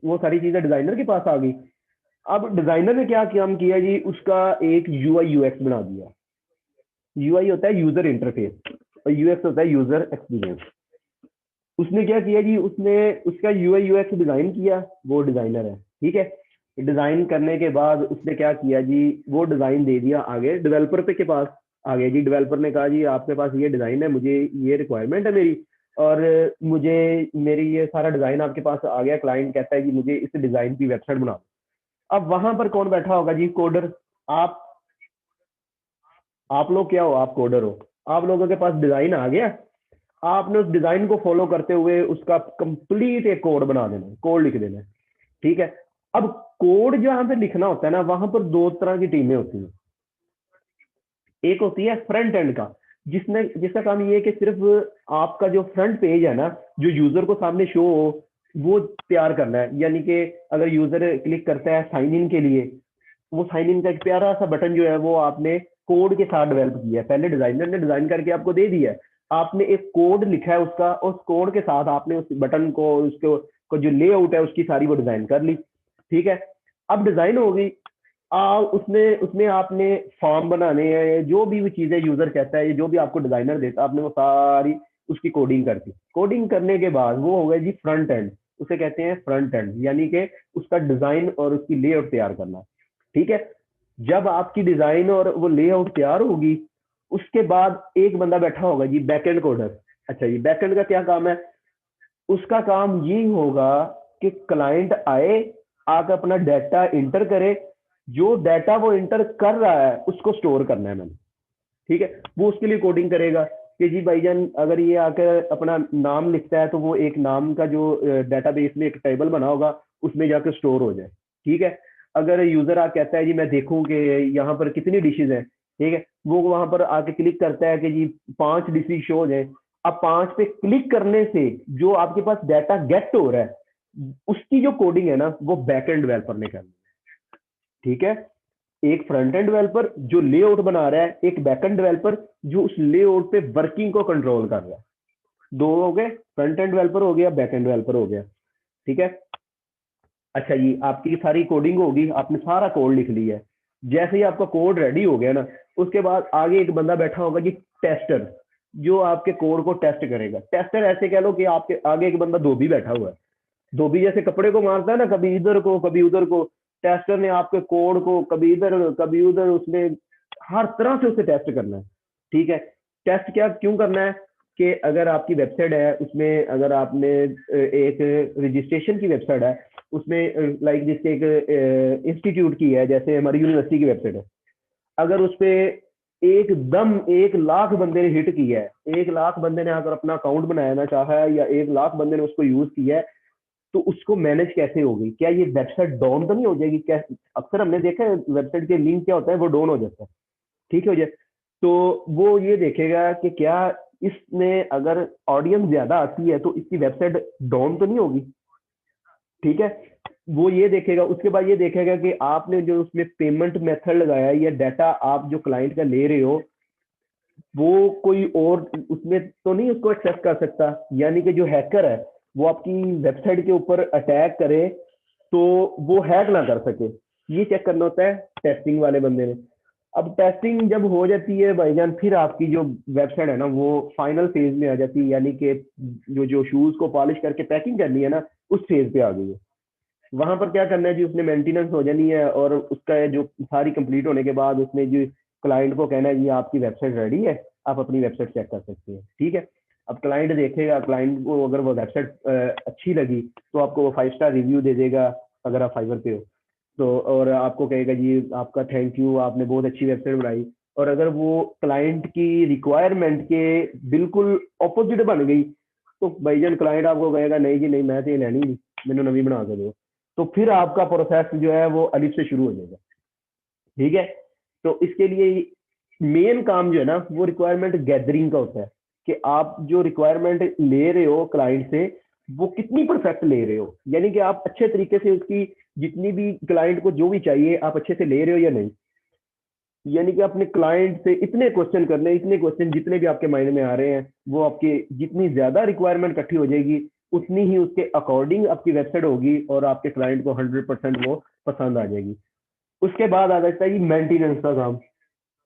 वो सारी चीजें डिजाइनर के पास आ गई। अब डिजाइनर ने क्या काम किया जी, उसका एक यूआई यूएक्स बना दिया। यूआई होता है यूजर इंटरफेस और यूएक्स होता है यूजर एक्सपीरियंस। उसने क्या किया जी, उसने उसका यूआई यूएक्स डिजाइन किया, वो डिजाइनर है, ठीक है। डिजाइन करने के बाद उसने क्या किया जी, वो डिजाइन दे दिया आगे डेवलपर पे के पास। आ गया जी, डेवलपर ने कहा जी आपके पास ये डिजाइन है, मुझे ये रिक्वायरमेंट है मेरी, और मुझे मेरी ये सारा डिजाइन आपके पास आ गया। क्लाइंट कहता है कि मुझे इस डिजाइन की वेबसाइट बनाओ। अब वहां पर कौन बैठा होगा जी, कोडर। आप आप लोग क्या हो, आप कोडर हो। आप लोगों के पास डिजाइन आ गया, आपने उस डिजाइन को फॉलो करते हुए उसका कंप्लीट एक कोड बना देना, कोड लिख देना है, ठीक है। अब कोड जहां पे लिखना होता है ना, वहां पर दो तरह की टीमें होती हैं। एक होती है फ्रंट एंड का, जिसका काम ये है कि सिर्फ आपका जो फ्रंट पेज है ना, जो यूजर को सामने शो हो, वो तैयार करना है। यानी कि अगर यूजर क्लिक करता है साइन इन के लिए, वो साइन इन का एक प्यारा सा बटन जो है वो आपने कोड के साथ डेवलप किया है। पहले डिजाइनर ने डिजाइन करके आपको दे दिया है, आपने एक कोड लिखा है उसका, उस कोड के साथ आपने उस बटन को, उसको को जो लेआउट है उसकी सारी वो डिजाइन कर ली, ठीक है। अब डिजाइन हो गई। उसने उसमें आपने फॉर्म बनाने हैं, जो भी वो चीजें यूजर कहता है, जो भी आपको डिजाइनर देता है, आपने वो सारी उसकी कोडिंग कर दी। कोडिंग करने के बाद वो हो गया जी फ्रंट एंड। उसे कहते हैं फ्रंट एंड, यानी कि उसका डिजाइन और उसकी लेआउट तैयार करना, ठीक है। जब आपकी डिजाइन और वो लेआउट तैयार होगी, उसके बाद एक बंदा बैठा होगा जी बैकएंड कोडर। अच्छा जी, बैकएंड का क्या काम है, उसका काम ये होगा कि क्लाइंट आए, आकर अपना डाटा इंटर करे, जो डाटा वो इंटर कर रहा है उसको स्टोर करना है मैंने, ठीक है। वो उसके लिए कोडिंग करेगा कि जी भाईजान अगर ये आकर अपना नाम लिखता है तो वो एक नाम का जो डेटाबेस में एक टेबल बना होगा उसमें जाकर स्टोर हो जाए, ठीक है। अगर यूजर आ कहता है जी मैं देखूं कि यहाँ पर कितनी डिशेज हैं, ठीक है, वो वहां पर आके क्लिक करता है कि जी 5 डिशेज शो हो जाए। अब 5 पे क्लिक करने से जो आपके पास डाटा गेट हो रहा है, उसकी जो कोडिंग है ना, वो बैकएंड डेवलपर ने करनी है, ठीक है। एक फ्रंट एंड डेवलपर जो लेआउट बना रहा है, एक बैकएंड डेवलपर जो उस लेआउट पे वर्किंग को कंट्रोल कर रहा है। दो हो गए, फ्रंट एंड डेवलपर हो गया, बैक एंड डेवलपर हो गया, ठीक है। अच्छा जी, आपकी सारी कोडिंग होगी, आपने सारा कोड लिख लिया है। जैसे ही आपका कोड रेडी हो गया ना, उसके बाद आगे एक बंदा बैठा होगा जी टेस्टर, जो आपके कोड को टेस्ट करेगा। टेस्टर ऐसे कह लो कि आपके आगे एक बंदा धोबी बैठा हुआ है। धोबी जैसे कपड़े को मारता है ना, कभी इधर को कभी उधर को, टेस्टर ने आपके कोड को कभी इधर कभी उधर, उसने हर तरह से उसे टेस्ट करना है, ठीक है। टेस्ट क्या क्यों करना है कि अगर आपकी वेबसाइट है, उसमें अगर आपने एक रजिस्ट्रेशन की वेबसाइट है, उसमें लाइक जिसके एक इंस्टीट्यूट की है, जैसे हमारी यूनिवर्सिटी की वेबसाइट है, अगर उस पे एकदम 1 लाख बंदे ने हिट किया है, 1 लाख बंदे ने अगर अपना अकाउंट बनाना चाहा है, या 1 लाख बंदे ने उसको यूज किया है, तो उसको मैनेज कैसे होगी, क्या ये वेबसाइट डाउन तो नहीं हो जाएगी? क्या अक्सर हमने देखा है वेबसाइट के लिंक क्या होता है, वो डाउन हो जाता है, ठीक है हो जाए। तो वो ये देखेगा कि क्या इसमें अगर ऑडियंस ज्यादा आती है तो इसकी वेबसाइट डाउन तो नहीं होगी, ठीक है। वो ये देखेगा, उसके बाद ये देखेगा कि आपने जो उसमें पेमेंट मेथड लगाया है या डाटा आप जो क्लाइंट का ले रहे हो, वो कोई और उसमें तो नहीं उसको एक्सेस कर सकता। यानी कि जो हैकर है वो आपकी वेबसाइट के ऊपर अटैक करे तो वो हैक ना कर सके, ये चेक करना होता है टेस्टिंग वाले बंदे ने। अब टेस्टिंग जब हो जाती है भाईजान, फिर आपकी जो वेबसाइट है ना वो फाइनल फेज में आ जाती है, यानी कि जो जो शूज को पॉलिश करके पैकिंग करनी है ना, उस फेज पे आ गई है। वहां पर क्या करना है जी, उसने मेंटेनेंस हो जानी है, और उसका जो सारी कंप्लीट होने के बाद उसने जो क्लाइंट को कहना है ये आपकी वेबसाइट रेडी है, आप अपनी वेबसाइट चेक कर सकते हैं, ठीक है। अब क्लाइंट देखेगा, क्लाइंट को अगर वो वेबसाइट अच्छी लगी तो आपको वो 5 स्टार रिव्यू दे देगा, अगर आप फाइवर पे हो तो, और आपको कहेगा जी आपका थैंक यू, आपने बहुत अच्छी वेबसाइट बनाई। और अगर वो क्लाइंट की रिक्वायरमेंट के बिल्कुल ऑपोजिट बन गई, तो भाईजान क्लाइंट आपको कहेगा नहीं जी नहीं, मैं तो ये लेनी नहीं, मैंने नवी बना के दो। तो फिर आपका प्रोसेस जो है वो अलिफ से शुरू हो जाएगा, ठीक है। तो इसके लिए मेन काम जो है ना वो रिक्वायरमेंट गैदरिंग का होता है, कि आप जो रिक्वायरमेंट ले रहे हो क्लाइंट से, वो कितनी परफेक्ट ले रहे हो, यानी कि आप अच्छे तरीके से उसकी जितनी भी क्लाइंट को जो भी चाहिए आप अच्छे से ले रहे हो या नहीं। यानी कि अपने क्लाइंट से इतने क्वेश्चन करने, इतने क्वेश्चन जितने भी आपके माइंड में आ रहे हैं, वो आपके जितनी ज्यादा रिक्वायरमेंट इकट्ठी हो जाएगी, उतनी ही उसके अकॉर्डिंग आपकी वेबसाइट होगी और आपके क्लाइंट को 100% वो पसंद आ जाएगी। उसके बाद आ जाता है जी मेंटेनेंस का काम।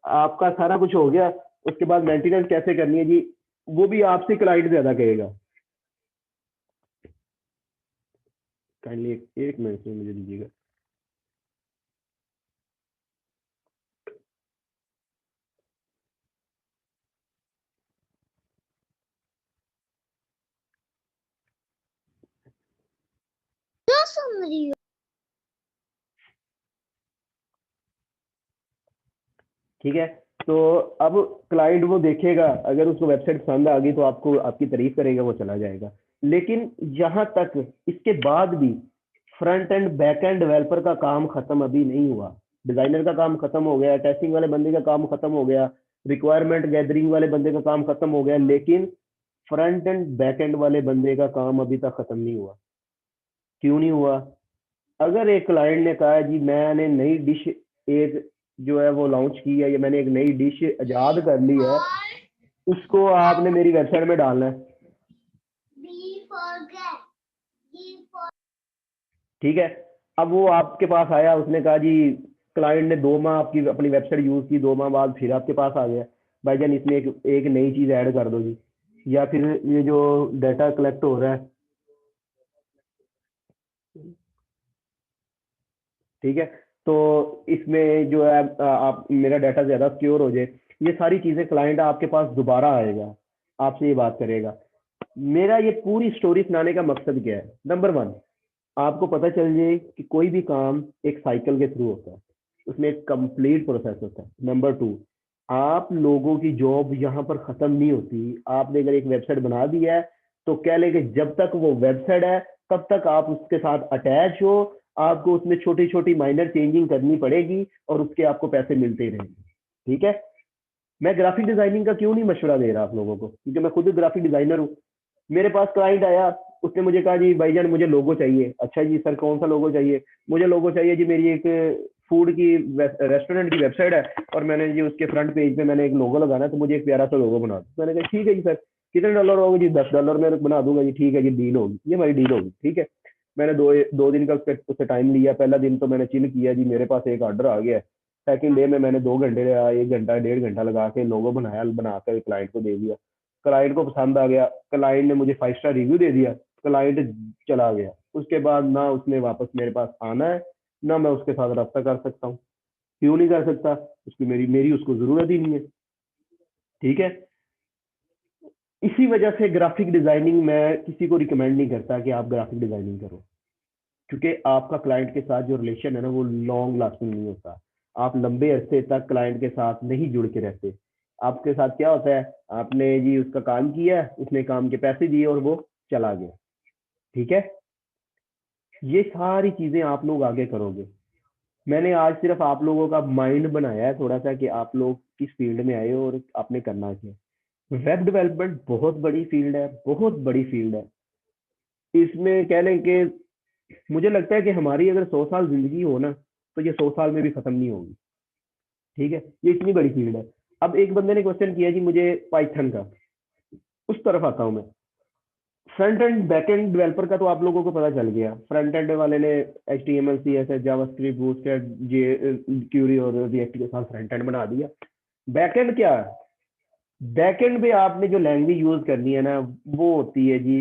आपका सारा कुछ हो गया, उसके बाद मेंटेनेंस कैसे करनी है जी, वो भी आपसे क्लाइंट ज्यादा कहेगा। काइंडली एक मिनट में मुझे दीजिएगा। ठीक है, तो अब क्लाइंट वो देखेगा, अगर उसको वेबसाइट पसंद आ गई तो आपको आपकी तारीफ करेगा, वो चला जाएगा। लेकिन जहां तक इसके बाद भी front end back end developer का काम खत्म अभी नहीं हुआ। डिजाइनर का काम खत्म हो गया, टेस्टिंग वाले बंदे का काम खत्म हो गया, रिक्वायरमेंट गैदरिंग वाले बंदे का काम खत्म हो गया, लेकिन फ्रंट एंड बैक एंड वाले बंदे का काम अभी तक खत्म नहीं हुआ। क्यों नहीं हुआ? अगर एक क्लाइंट ने कहा है जी मैंने नई डिश एक जो है वो लॉन्च की है, या मैंने एक नई डिश इजाद कर ली है, उसको आपने मेरी वेबसाइट में डालना है। ठीक है, अब वो आपके पास आया, उसने कहा जी, क्लाइंट ने 2 माह आपकी अपनी वेबसाइट यूज की, 2 माह बाद फिर आपके पास आ गया, भाईजान इसमें एक नई चीज ऐड कर दो जी, या फिर ये जो डाटा कलेक्ट हो रहा है, ठीक है, तो इसमें जो है आप मेरा डाटा ज्यादा सिक्योर हो जाए, ये सारी चीजें क्लाइंट आपके पास दोबारा आएगा, आपसे ये बात करेगा। मेरा ये पूरी स्टोरी सुनाने का मकसद क्या है? नंबर 1, आपको पता चल जाए कि कोई भी काम एक साइकिल के थ्रू होता है, उसमें एक कंप्लीट प्रोसेस होता है। नंबर 2, आप लोगों की जॉब यहाँ पर खत्म नहीं होती। आपने अगर एक वेबसाइट बना दी है तो कह लेंगे जब तक वो वेबसाइट है तब तक आप उसके साथ अटैच हो, आपको उसमें छोटी छोटी माइनर चेंजिंग करनी पड़ेगी और उसके आपको पैसे मिलते ही रहेंगे। ठीक है, मैं ग्राफिक डिजाइनिंग का क्यों नहीं मशवरा दे रहा आप लोगों को, क्योंकि मैं खुद ग्राफिक डिजाइनर हूँ। मेरे पास क्लाइंट आया, उसने मुझे कहा जी भाईजान मुझे लोगो चाहिए। अच्छा जी सर कौन सा लोगो चाहिए? मुझे लोगो चाहिए जी, मेरी एक फूड की रेस्टोरेंट की वेबसाइट है और मैंने जी उसके फ्रंट पेज पे मैंने एक लोगो लगाना है, तो मुझे एक प्यारा सा लोगो बना दो। मैंने कहा ठीक है जी सर, कितने डॉलर होगा जी? $10 में बना दूंगा जी। ठीक है जी, डील होगी, ये हमारी डील होगी। ठीक है, मैंने दो दिन का उससे टाइम लिया। पहला दिन तो मैंने चिल किया जी, मेरे पास एक ऑर्डर आ गया। सेकंड डे में मैंने 2 घंटे या 1 घंटा 1.5 घंटा लगा के लोगो बनाया, बनाकर क्लाइंट को दे दिया। क्लाइंट को पसंद आ गया, क्लाइंट ने मुझे 5 स्टार रिव्यू दे दिया, क्लाइंट चला गया। उसके बाद ना उसने वापस मेरे पास आना है, ना मैं उसके साथ रब्ता कर सकता हूँ। क्यों नहीं कर सकता? उसकी मेरी मेरी उसको जरूरत ही नहीं है। ठीक है, इसी वजह से ग्राफिक डिजाइनिंग मैं किसी को रिकमेंड नहीं करता कि आप ग्राफिक डिजाइनिंग करो, क्योंकि आपका क्लाइंट के साथ जो रिलेशन है ना वो लॉन्ग लास्टिंग नहीं होता। आप लंबे अरसे तक क्लाइंट के साथ नहीं जुड़ के रहते। आपके साथ क्या होता है, आपने जी उसका काम किया, उसने काम के पैसे दिए और वो चला गया। ठीक है, ये सारी चीजें आप लोग आगे करोगे। मैंने आज सिर्फ आप लोगों का माइंड बनाया है थोड़ा सा कि आप लोग किस फील्ड में आए हो और आपने करना क्या है। वेब डेवलपमेंट बहुत बड़ी फील्ड है, बहुत बड़ी फील्ड है। इसमें कह लें कि मुझे लगता है कि हमारी अगर 100 साल जिंदगी हो ना, तो ये 100 साल में भी खत्म नहीं होगी। ठीक है, ये इतनी बड़ी फील्ड है। अब एक बंदे ने क्वेश्चन किया जी मुझे पाइथन का, उस तरफ आता हूँ मैं। Front end back end developer का तो आप लोगों को पता चल गया। फ्रंट एंड वाले ने HTML CSS जावास्क्रिप्ट बूटस्ट्रैप जे क्यूरी और रिएक्ट के साथ फ्रंट एंड बना दिया। बैक एंड क्या है? बैक एंड पे आपने जो लैंग्वेज यूज करनी है ना, वो होती है जी,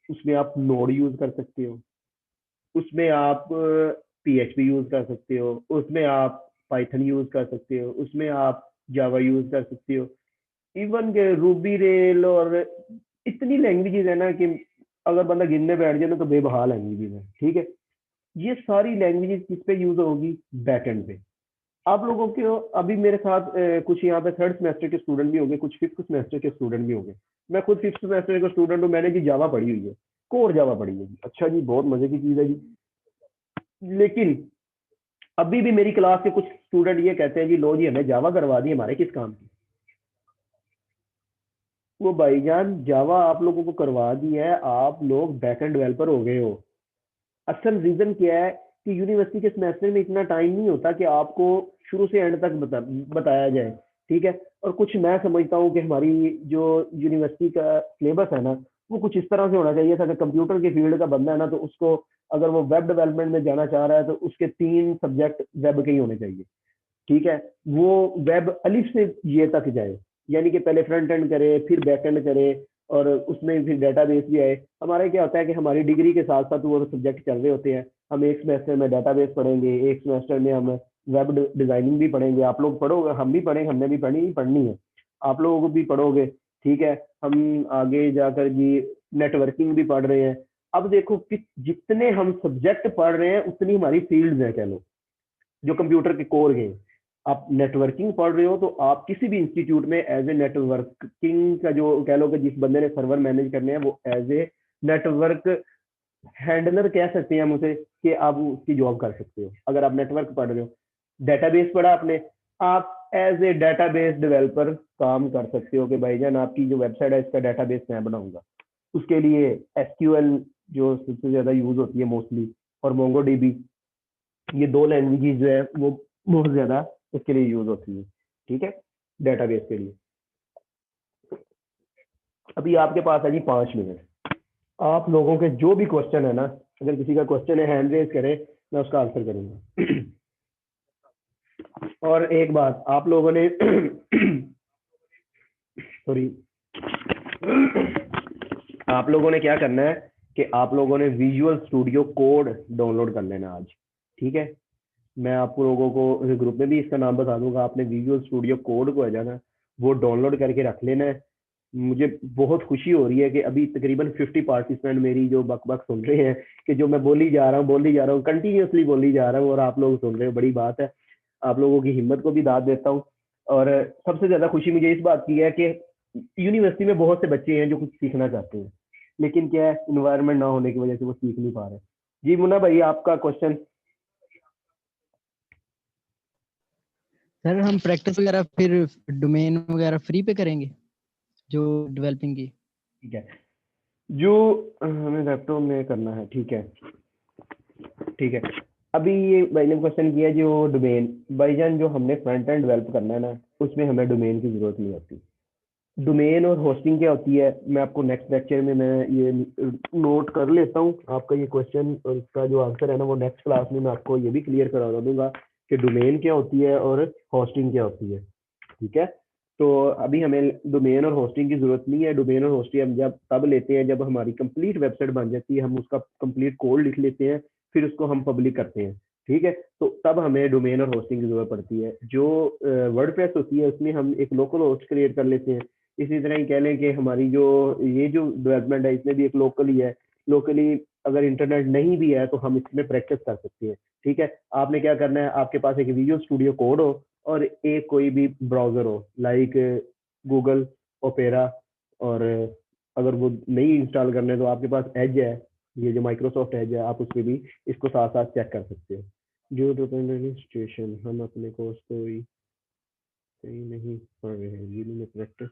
उसमें आप नोड यूज कर सकते हो, उसमें आप PHP यूज कर सकते हो, उसमें आप पाइथन यूज कर सकते हो, उसमें आप जावा यूज कर सकते हो, इवन के रूबी रेल, और इतनी लैंग्वेजेस है ना कि अगर बंदा गिनने बैठ जाए ना तो बेबहाल लैंग्वेजेस है। ठीक है, ये सारी लैंग्वेजेस किस पे यूज होगी? बैक एंड पे। आप लोगों के अभी मेरे साथ कुछ यहाँ पे 3rd सेमेस्टर के स्टूडेंट भी होंगे, कुछ 5th सेमेस्टर के स्टूडेंट भी होंगे। मैं खुद 5th सेमेस्टर का स्टूडेंट हूँ, मैंने जी जावा पढ़ी हुई है, कोर जावा पढ़ी है जी। अच्छा जी, बहुत मजे की चीज है जी। लेकिन अभी भी मेरी क्लास के कुछ स्टूडेंट ये कहते हैं जी लो जी हमें जावा करवा दी, हमारे किस काम की? वो भाईजान जावा आप लोगों को करवा दी है, आप लोग बैकएंड डेवलपर हो गए हो। असल रीजन क्या है कि यूनिवर्सिटी के सेमेस्टर में इतना टाइम नहीं होता कि आपको शुरू से एंड तक बताया जाए। ठीक है, और कुछ मैं समझता हूँ कि हमारी जो यूनिवर्सिटी का सिलेबस है ना, वो कुछ इस तरह से होना चाहिए था कि कंप्यूटर की फील्ड का बंदा है ना, तो उसको अगर वो वेब डेवलपमेंट में जाना चाह रहा है तो उसके 3 सब्जेक्ट वेब के ही होने चाहिए। ठीक है, वो वेब अलिफ से ये तक जाए, यानी कि पहले फ्रंट एंड करे, फिर बैक एंड करे, और उसमें फिर डेटाबेस भी आए। हमारा क्या होता है कि हमारी डिग्री के साथ साथ वो सब्जेक्ट चल रहे होते हैं। हम एक सेमेस्टर में डेटाबेस पढ़ेंगे, एक सेमेस्टर में हम वेब डिजाइनिंग भी पढ़ेंगे। आप लोग पढ़ोगे, हम भी पढ़ेंगे, हमने भी पढ़नी है, आप लोगों को भी पढ़ोगे। ठीक है, हम आगे जाकर जी नेटवर्किंग भी पढ़ रहे हैं। अब देखो कि जितने हम सब्जेक्ट पढ़ रहे हैं उतनी हमारी फील्ड है, कह लो, जो कंप्यूटर के कोर हैं। आप नेटवर्किंग पढ़ रहे हो तो आप किसी भी इंस्टीट्यूट में एज ए नेटवर्किंग का जो कह लो कि जिस बंदे ने सर्वर मैनेज करने हैं वो एज ए नेटवर्क हैंडलर कह सकते हैं हम उसे, कि आप उसकी जॉब कर सकते हो अगर आप नेटवर्क पढ़ रहे हो। डेटाबेस पढ़ा आपने, आप एज ए डेटाबेस डेवलपर काम कर सकते हो कि भाईजान आपकी जो वेबसाइट है इसका डेटाबेस मैं बनाऊंगा। उसके लिए एसक्यूएल जो सबसे ज्यादा यूज होती है मोस्टली, और मोंगोडीबी, ये 2 लैंग्वेजेस जो है वो बहुत ज्यादा इसके लिए यूज होती है। ठीक है, डेटाबेस के लिए। अभी आपके पास है जी 5 मिनट। आप लोगों के जो भी क्वेश्चन है ना, अगर किसी का क्वेश्चन है हैंड रेज करे, मैं उसका आंसर करूंगा। और एक बात आप लोगों ने सॉरी, आप लोगों ने क्या करना है कि आप लोगों ने विजुअल स्टूडियो कोड डाउनलोड कर लेना आज। ठीक है, मैं आपको लोगों को ग्रुप में भी इसका नाम बता दूंगा। आपने विजुअल स्टूडियो कोड को है जाना, वो डाउनलोड करके रख लेना है। मुझे बहुत खुशी हो रही है कि अभी तकरीबन 50 पार्टिसिपेंट मेरी जो बक बक सुन रहे हैं, कि जो मैं बोली जा रहा हूँ कंटिन्यूसली बोली जा रहा हूँ, और आप लोग सुन रहे हो, बड़ी बात है। आप लोगों की हिम्मत को भी दाद देता हूँ। और सबसे ज्यादा खुशी मुझे इस बात की है कि यूनिवर्सिटी में बहुत से बच्चे हैं जो कुछ सीखना चाहते हैं, लेकिन क्या है, इन्वायरमेंट ना होने की वजह से वो सीख नहीं पा रहे। जी मुन्ना भाई, आपका क्वेश्चन। सर हम प्रैक्टिस वगैरह फिर डोमेन वगैरह फ्री पे करेंगे जो डेवलपिंग की? ठीक है, जो हमें लैपटॉप में करना है, ठीक है, ठीक है। अभी ये भाई ने क्वेश्चन किया जो डोमेन, भाईजान जो हमने फ्रंट एंड डेवलप करना है ना, उसमें हमें डोमेन की जरूरत नहीं होती। डोमेन और होस्टिंग क्या होती है, मैं आपको नेक्स्ट लेक्चर में मैं ये नोट कर लेता हूँ आपका ये क्वेश्चन, और इसका जो आंसर है ना वो नेक्स्ट क्लास में मैं आपको ये भी क्लियर करा दूंगा कि डोमेन क्या होती है और होस्टिंग क्या होती है। ठीक है, तो अभी हमें डोमेन और होस्टिंग की जरूरत नहीं है। डोमेन और होस्टिंग हम जब तब लेते हैं जब हमारी कंप्लीट वेबसाइट बन जाती है, हम उसका कंप्लीट कोड लिख लेते हैं, फिर उसको हम पब्लिक करते हैं। ठीक है, तो तब हमें डोमेन और होस्टिंग की जरूरत पड़ती है। जो वर्डप्रेस होती है उसमें हम एक लोकल होस्ट क्रिएट कर लेते हैं। इसी तरह ही कह लें कि हमारी जो ये जो डेवलपमेंट है इसमें भी एक लोकल ही है। लोकली अगर इंटरनेट नहीं भी है तो हम इसमें प्रैक्टिस कर सकते हैं। ठीक है, आपने क्या करना है, आपके पास एक विजुअल स्टूडियो कोड हो और एक कोई भी ब्राउजर हो, लाइक गूगल ओपेरा, और अगर वो नहीं इंस्टॉल करने तो आपके पास एज है, ये जो माइक्रोसॉफ्ट एज है, आप उस पर भी इसको साथ साथ चेक कर सकते हो। जो रजिस्ट्रेशन हम अपने कोर्स को ही कहीं नहीं पढ़ रहे हैं, जी में प्रैक्टिस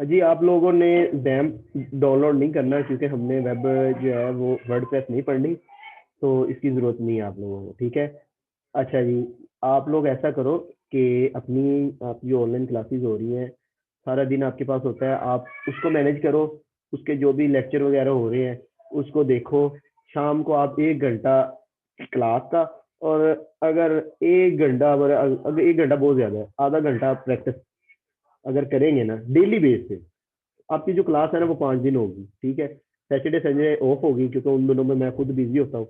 जी आप लोगों ने डैम डाउनलोड नहीं करना, क्योंकि हमने वेब जो है वो वर्डप्रेस नहीं पढ़नी, तो इसकी ज़रूरत नहीं है आप लोगों को। ठीक है, अच्छा जी, आप लोग ऐसा करो कि अपनी आप जो ऑनलाइन क्लासेस हो रही हैं, सारा दिन आपके पास होता है, आप उसको मैनेज करो। उसके जो भी लेक्चर वगैरह हो रहे हैं उसको देखो। शाम को आप 1 घंटा क्लास का, और अगर 1 घंटा, अगर 1 घंटा बहुत ज़्यादा है, आधा घंटा प्रैक्टिस अगर करेंगे ना डेली बेस पे, आपकी जो क्लास है ना वो 5 दिन होगी। ठीक है, सैटरडे संडे ऑफ होगी क्योंकि उन दिनों में मैं खुद बिजी होता हूँ।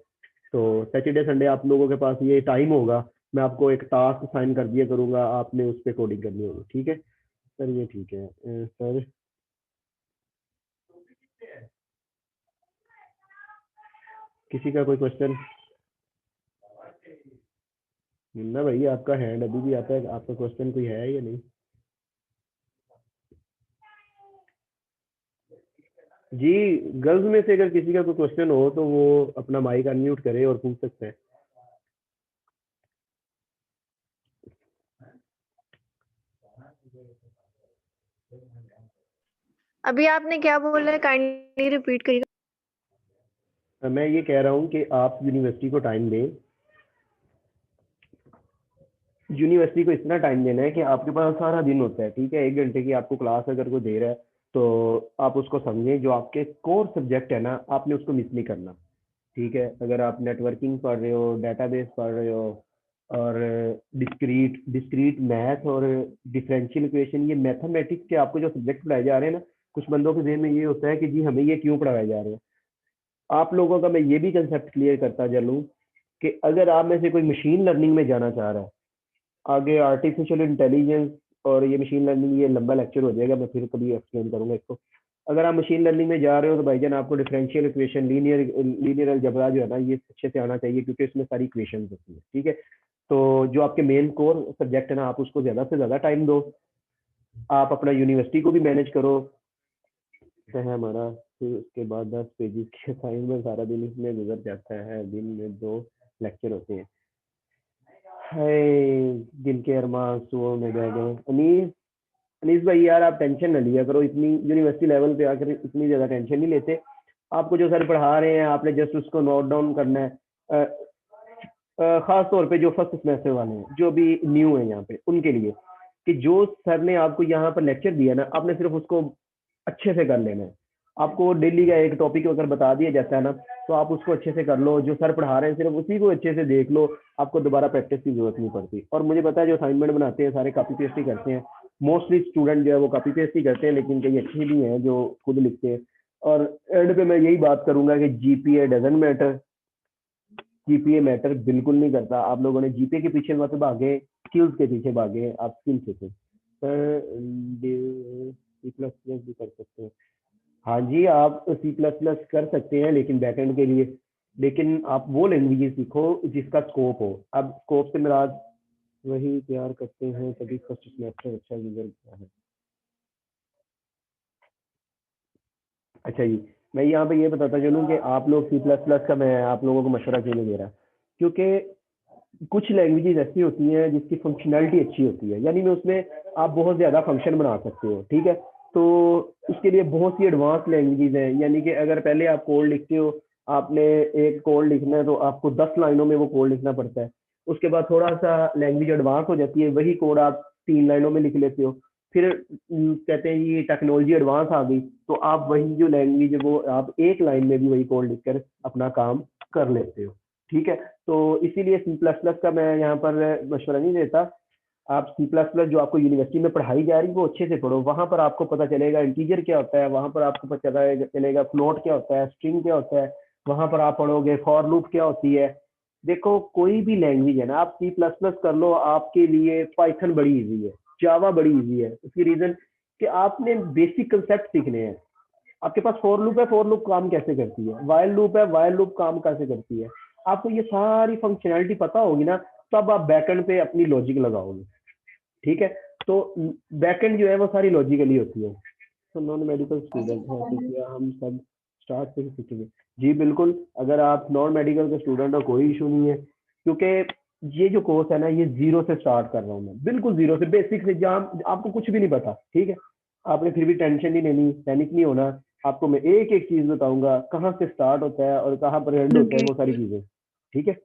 तो सैटरडे संडे आप लोगों के पास ये टाइम होगा, मैं आपको एक टास्क साइन कर दिया करूंगा, आपने उस पर कोडिंग करनी होगी। ठीक है सर, ये ठीक है सर। किसी का कोई क्वेश्चन? मुन्ना भाई आपका हैंड अभी भी आता है, आपका क्वेश्चन कोई है या नहीं? जी, गर्ल्स में से अगर किसी का कोई क्वेश्चन हो तो वो अपना माइक अनम्यूट करे और पूछ सकते हैं। अभी आपने क्या बोला है, काइंडली रिपीट करिएगा। मैं ये कह रहा हूँ कि आप यूनिवर्सिटी को टाइम दें, यूनिवर्सिटी को इतना टाइम देना है कि आपके पास सारा दिन होता है, ठीक है, 1 घंटे की आपको क्लास अगर कोई दे रहा है तो आप उसको समझें, जो आपके कोर सब्जेक्ट है ना आपने उसको मिस नहीं करना, ठीक है। अगर आप नेटवर्किंग पढ़ रहे हो, डेटाबेस पढ़ रहे हो, और डिस्क्रीट डिस्क्रीट मैथ और डिफरेंशियल इक्वेशन, ये मैथमेटिक्स के आपको जो सब्जेक्ट पढ़ाए जा रहे हैं ना, कुछ बंदों के जहन में ये होता है कि जी हमें ये क्यों पढ़ाए जा रहे हैं। आप लोगों का मैं ये भी कंसेप्ट क्लियर करता चलूँ कि अगर आप में से कोई मशीन लर्निंग में जाना चाह रहा है, आगे आर्टिफिशियल इंटेलिजेंस और ये मशीन लर्निंग, ये लंबा लेक्चर हो जाएगा, मैं फिर कभी एक्सप्लेन करूंगा इसको। अगर आप मशीन लर्निंग में जा रहे हो तो भाईजान आपको डिफरेंशियल इक्वेशन, लीनियर अलजेब्रा जो है ना, ये अच्छे से आना चाहिए, क्योंकि इसमें सारी इक्वेशन होती है, ठीक है। तो जो आपके मेन कोर सब्जेक्ट है ना, आप उसको ज्यादा से ज्यादा टाइम दो, आप अपना यूनिवर्सिटी को भी मैनेज करो, है हमारा। फिर उसके बाद 10 पेजेस के असाइनमेंट, सारा दिन इसमें गुजर जाता है, दिन में 2 लेक्चर होते हैं। हाय, दिल के अरमान सुओं में बह गए। अनीस, अनीस भाई यार आप टेंशन ना लिया करो, इतनी यूनिवर्सिटी लेवल पे आकर इतनी ज्यादा टेंशन नहीं लेते। आपको जो सर पढ़ा रहे हैं आपने जस्ट उसको नोट डाउन करना है। खास तौर पे जो फर्स्ट सेमेस्टर वाले हैं, जो अभी न्यू है यहाँ पे, उनके लिए, कि जो सर ने आपको यहाँ पर लेक्चर दिया ना, आपने सिर्फ उसको अच्छे से कर लेना है। आपको डेली का एक टॉपिक अगर बता दिया जाता है ना, तो आप उसको अच्छे से कर लो, जो सर पढ़ा रहे हैं सिर्फ उसी को अच्छे से देख लो, आपको दोबारा प्रैक्टिस की जरूरत नहीं पड़ती। और मुझे पता है जो असाइनमेंट बनाते हैं सारे कॉपी पेस्ट ही करते हैं, मोस्टली स्टूडेंट जो है वो कॉपी पेस्ट ही करते हैं, लेकिन कई अच्छे भी हैं जो खुद लिखते हैं। और एंड पे मैं यही बात करूंगा कि GPA doesn't matter, GPA matter बिल्कुल नहीं करता। आप लोगों ने जीपीए के पीछे मत भागे, स्किल्स के पीछे भागे, आप स्किल्स सीखे। सी प्लस प्लस भी कर सकते हैं, हाँ जी आप सी प्लस प्लस कर सकते हैं, लेकिन बैकएंड के लिए, लेकिन आप वो लैंग्वेज सीखो जिसका स्कोप हो। अब स्कोप से मेरा वही तैयार करते हैं तभी फर्स्ट सेमेस्टर अच्छा रिजल्ट है। अच्छा जी, मैं यहाँ पे ये बताता चलूँ कि आप लोग सी प्लस प्लस का मैं आप लोगों को मशवरा क्यों नहीं दे रहा, क्योंकि कुछ लैंग्वेजेस ऐसी होती हैं जिसकी फंक्शनैलिटी अच्छी होती है, यानी मैं उसमें आप बहुत ज़्यादा फंक्शन बना सकते हो, ठीक है। तो उसके लिए बहुत सी एडवांस लैंग्वेजेस हैं, यानी कि अगर पहले आप कोड लिखते हो, आपने एक कोड लिखना है तो आपको 10 लाइनों में वो कोड लिखना पड़ता है। उसके बाद थोड़ा सा लैंग्वेज एडवांस हो जाती है, वही कोड आप 3 लाइनों में लिख लेते हो। फिर कहते हैं ये टेक्नोलॉजी एडवांस आ गई, तो आप वही जो लैंग्वेज है वो आप एक लाइन में भी वही कोड लिखकर अपना काम कर लेते हो, ठीक है। तो इसीलिए सी प्लस प्लस का मैं यहाँ पर मशवरा नहीं देता। आप सी प्लस प्लस जो आपको यूनिवर्सिटी में पढ़ाई जा रही है वो अच्छे से पढ़ो, वहां पर आपको पता चलेगा इंटीजर क्या होता है, वहां पर आपको पता चलेगा फ्लोट क्या होता है, स्ट्रिंग क्या होता है, वहां पर आप पढ़ोगे फॉर लूप क्या होती है। देखो कोई भी लैंग्वेज है ना, आप सी प्लस प्लस कर लो, आपके लिए पाइथन बड़ी इजी है, जावा बड़ी इजी है। उसकी रीजन कि आपने बेसिक कंसेप्ट सीखने हैं। आपके पास फॉर लूप है, फॉर लूप काम कैसे करती है, वाइल लूप है, वाइल लूप काम कैसे करती है। आपको ये सारी फंक्शनैलिटी पता होगी ना, तब आप बैकएंड पे अपनी लॉजिक लगाओगे, ठीक है। तो बैकएंड जो है वो सारी लॉजिकली होती है। तो नॉन मेडिकल स्टूडेंट हैं तो क्या हम सब स्टार्ट से ही सीखेंगे? जी बिल्कुल, अगर आप नॉन मेडिकल के स्टूडेंट हो कोई इशू नहीं है, क्योंकि ये जो कोर्स है ना, ये जीरो से स्टार्ट कर रहा हूँ मैं, बिल्कुल जीरो से, बेसिक से, जहाँ आपको कुछ भी नहीं पता, ठीक है। आपने फिर भी टेंशन नहीं लेनी, पैनिक नहीं होना। आपको मैं एक एक चीज बताऊंगा, कहाँ से स्टार्ट होता है और कहाँ पर एंड होता है, ओके। वो सारी चीजें, ठीक है।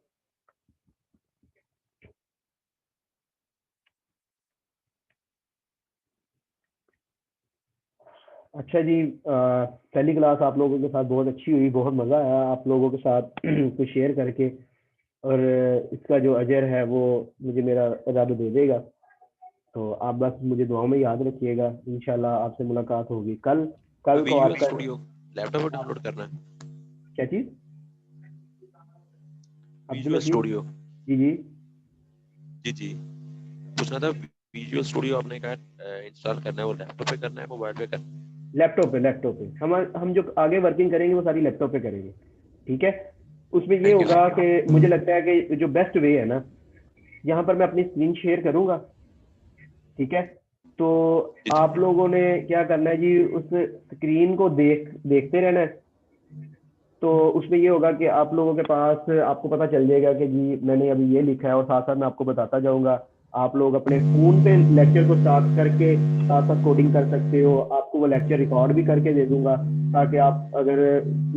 अच्छा जी, पहली क्लास आप लोगों के साथ बहुत अच्छी हुई, बहुत मज़ा आया आप लोगों के साथ कुछ शेयर करके। और इसका जो अजर है वो मुझे मेरा रब दे देगा। तो आप बस मुझे दुआओं में याद रखिएगा, इंशाल्लाह आपसे मुलाकात होगी कल। कल को विजुअल आपका स्टूडियो लैपटॉप पर डाउनलोड करना है। क्या चीज़? अब्दुल विजुअल हफीज स्टूडियो, जी जी। जी जी, पूछना था। विजुअल स्टूडियो आपने कहा इंस्टॉल करना है, वो लैपटॉप पे करना है, मोबाइल पे करना है? लैपटॉप पे हम जो आगे वर्किंग करेंगे वो सारी लैपटॉप पे करेंगे, ठीक है। उसमें ये थैंक यू होगा सर। कि मुझे लगता है कि जो बेस्ट वे है ना, यहाँ पर मैं अपनी स्क्रीन शेयर करूंगा, ठीक है। तो जी जी। आप लोगों ने क्या करना है जी, उस स्क्रीन को देखते रहना है। तो उसमें ये होगा कि आप लोगों के पास आपको पता चल जाएगा कि जी मैंने अभी ये लिखा है, और साथ साथ मैं आपको बताता जाऊंगा। आप लोग अपने फोन पे लेक्चर को स्टार्ट करके साथ साथ कोडिंग कर सकते हो। आपको वो लेक्चर रिकॉर्ड भी करके दे दूंगा, ताकि आप अगर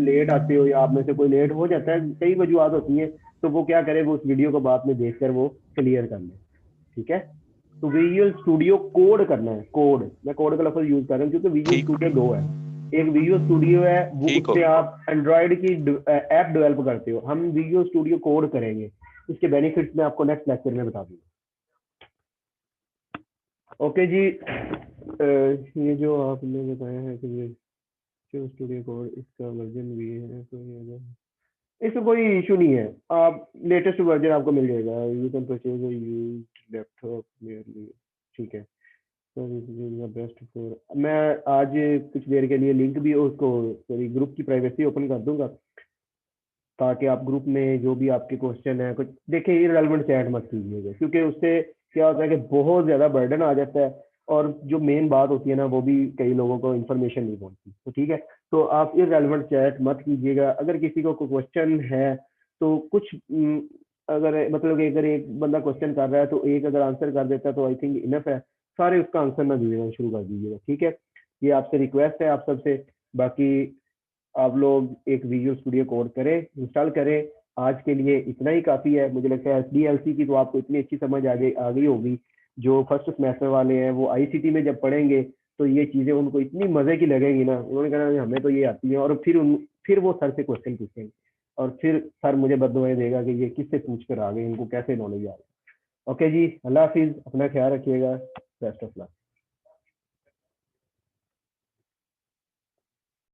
लेट आते हो या आप में से कोई लेट हो जाता है, कई वजूहत होती हैं, तो वो क्या करे, वो उस वीडियो को बाद में देखकर वो क्लियर कर ले। ठीक है, तो विजुअल स्टूडियो कोड करना है, कोड, मैं कोड का लफ्ज यूज कर रहा हूँ क्योंकि विजुअल ठीक स्टूडियो 2 है। एक विजुअल स्टूडियो है, वो ठीक हो उससे आप एंड्रॉयड की ऐप डेवलप करते हो, हम विजुअल स्टूडियो कोड करेंगे। इसके बेनिफिट्स मैं आपको नेक्स्ट लेक्चर में बता दूंगा। ओके जी, ये जो आपने बताया है कि विजुअल स्टूडियो कोड इसका वर्जन भी है, तो ये इसमें कोई इशू नहीं है, आप लेटेस्ट वर्जन आपको मिल जाएगा। You can purchase a used laptop nearly. ठीक है, बेस्ट फॉर, मैं आज कुछ देर के लिए लिंक भी उसको सॉरी ग्रुप की प्राइवेसी ओपन कर दूंगा, ताकि आप ग्रुप में जो भी आपके क्वेश्चन है कुछ देखिए, इररिलेवेंट चैट मत कीजिएगा, क्योंकि उससे क्या होता है कि बहुत ज़्यादा बर्डन आ जाता है, और जो मेन बात होती है ना, वो भी कई लोगों को इन्फॉर्मेशन नहीं पहुंचती। तो ठीक है, तो आप इररिलेवेंट चैट मत कीजिएगा। अगर किसी को कोई क्वेश्चन है तो कुछ अगर मतलब कि अगर एक बंदा क्वेश्चन कर रहा है तो एक अगर आंसर कर देता है तो आई थिंक इनफ है, सारे उसका आंसर ना दीजिएगा, शुरू कर दीजिएगा। ठीक है, ये आपसे रिक्वेस्ट है आप सबसे। बाकी आप लोग एक विजुअल स्टूडियो कोड करें, इंस्टॉल करें। आज के लिए इतना ही काफ़ी है, मुझे लगता है एसडीएलसी की तो आपको इतनी अच्छी समझ आ गई होगी। जो फर्स्ट सेमेस्टर वाले हैं वो आईसीटी में जब पढ़ेंगे तो ये चीज़ें उनको इतनी मज़े की लगेंगी ना, उन्होंने कहना हमें तो ये आती है, और फिर वो सर से क्वेश्चन पूछेंगे, और फिर सर मुझे बददुआएं देगा कि ये किससे पूछ कर आ गए, इनको कैसे नॉलेज आ गई। ओके जी, अल्लाह हाफिज़, अपना ख्याल रखिएगा, बेस्ट ऑफ लक।